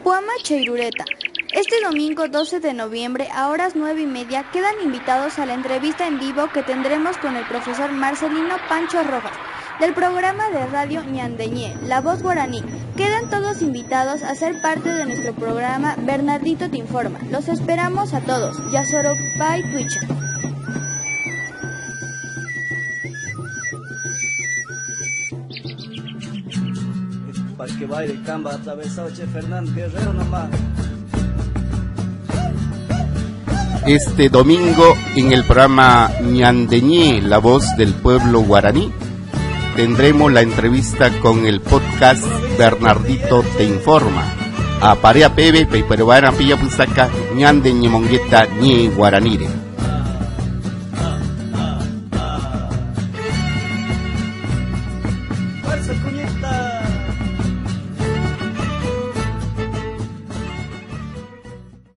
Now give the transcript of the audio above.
Puama Cheirureta. Este domingo 12 de noviembre a horas 9:30 quedan invitados a la entrevista en vivo que tendremos con el profesor Marcelino Pancho Rojas, del programa de radio Ñandeñé, La Voz Guaraní. Quedan todos invitados a ser parte de nuestro programa Bernardito te informa. Los esperamos a todos. Yasoropay Tuicha. Para que baile Camba atravesado Che Fernández Guerrero nomás. Este domingo en el programa Ñandeñé, La Voz del Pueblo Guaraní, tendremos la entrevista con el podcast Bernardito te informa. A Parea Pebe, Peperuana Pilla Pusaca, Ñandeñé Mongueta, Ñe Guaranire.